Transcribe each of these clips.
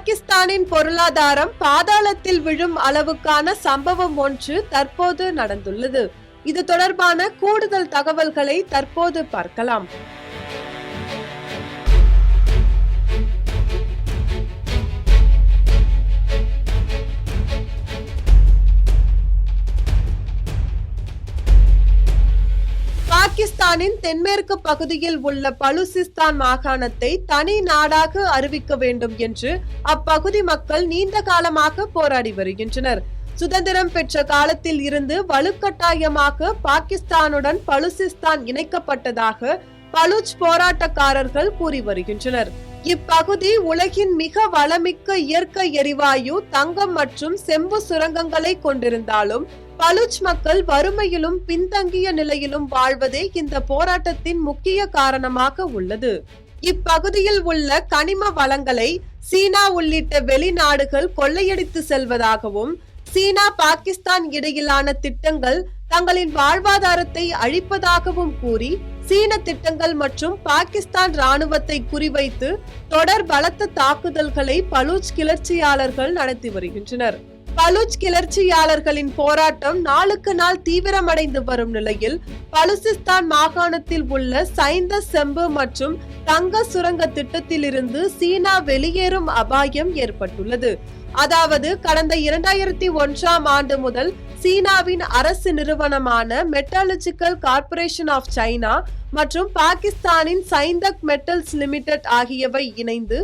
பாகிஸ்தானின் பொருளாதாரம் பாதாளத்தில் விழும் அளவுக்கான சம்பவம் ஒன்று தற்போது நடந்துள்ளது. இது தொடர்பான கூடுதல் தகவல்களை தற்போது பார்க்கலாம். பாகிஸ்தானின் தென்மேற்கு பகுதியில் உள்ள பலுசிஸ்தான் மாகாணத்தை தனி நாடாக அறிவிக்க வேண்டும் என்று அப்பகுதி மக்கள் நீண்ட காலமாக போராடி வருகின்றனர். சுதந்திரம் பெற்ற காலத்தில் இருந்து வலுக்கட்டாயமாக பாகிஸ்தானுடன் பலுசிஸ்தான் இணைக்கப்பட்டதாக பலூச் போராட்டக்காரர்கள் கூறி வருகின்றனர். இப்பகுதி உலகின் மிக வளமிக்க இயற்கை எரிவாயு, தங்கம் மற்றும் செம்பு சுரங்கங்களை கொண்டிருந்தாலும் பலூச் மக்கள் வறுமையிலும் பின்தங்கிய நிலையிலும் வாழ்வதே இந்த போராட்டத்தின் முக்கிய காரணமாக உள்ளது. இப்பகுதியில் உள்ள கனிம வளங்களை சீனா உள்ளிட்ட வெளிநாடுகள் கொள்ளையடித்து செல்வதாகவும், சீனா பாகிஸ்தான் இடையிலான திட்டங்கள் தங்களின் வாழ்வாதாரத்தை அழிப்பதாகவும் கூறி சீன திட்டங்கள் மற்றும் பாகிஸ்தான் ராணுவத்தை குறிவைத்து தொடர் பலத்த தாக்குதல்களை பலூச் கிளர்ச்சியாளர்கள் நடத்தி வருகின்றனர். பலூச் கிளர்ச்சியாளர்களின் போராட்டம் நாளுக்கு நாள் தீவிரமடைந்து வரும் நிலையில் பலுசிஸ்தான் மாகாணத்தில் உள்ள சைந்த செம்பு மற்றும் தங்க சுரங்க திட்டத்தில் இருந்து சீனா வெளியேறும் அபாயம் ஏற்பட்டுள்ளது. அதாவது கடந்த 2001ஆம் ஆண்டு முதல் சீனாவின் அரசு நிறுவனமான மெட்டாலஜிக்கல் கார்ப்பரேஷன் ஆஃப் சைனா மற்றும் பாகிஸ்தானின் சைந்தக் மெட்டல்ஸ் லிமிடெட் ஆகியவை இணைந்து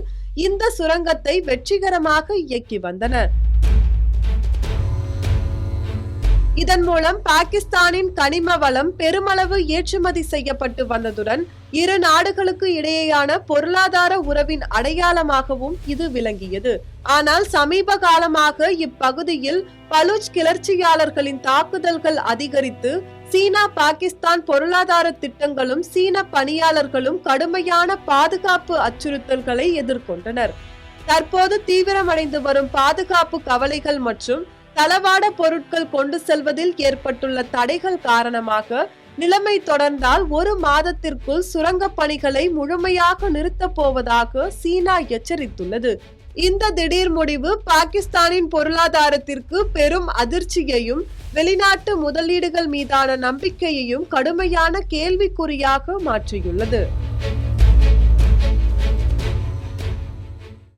இந்த சுரங்கத்தை வெற்றிகரமாக இயக்கி வந்தன. இதன் மூலம் பாகிஸ்தானின் கனிம வளம் பெருமளவு ஏற்றுமதி செய்யப்பட்டு வந்ததுடன் இரு நாடுகளுக்கு இடையேயான பொருளாதார உறவின் அடையாளமாகவும் இது விளங்கியது. ஆனால் சமீப காலமாக இப்பகுதியில் பலூச் கிளர்ச்சியாளர்களின் தாக்குதல்கள் அதிகரித்து சீனா பாகிஸ்தான் பொருளாதார திட்டங்களும் சீன பணியாளர்களும் கடுமையான பாதுகாப்பு அச்சுறுத்தல்களை எதிர்கொண்டனர். தற்போது தீவிரமடைந்து வரும் பாதுகாப்பு கவலைகள் மற்றும் தளவாட பொருட்கள் கொண்டு செல்வதில் ஏற்பட்டுள்ள தடைகள் காரணமாக நிலைமை தொடர்ந்தால் 1 மாதத்திற்குள் சுரங்க பணிகளை முழுமையாக நிறுத்தப் போவதாக சீனா எச்சரித்துள்ளது. இந்த திடீர் முடிவு பாகிஸ்தானின் பொருளாதாரத்திற்கு பெரும் அதிர்ச்சியையும் வெளிநாட்டு முதலீடுகள் மீதான நம்பிக்கையையும் கடுமையான கேள்விக்குறியாக மாற்றியுள்ளது.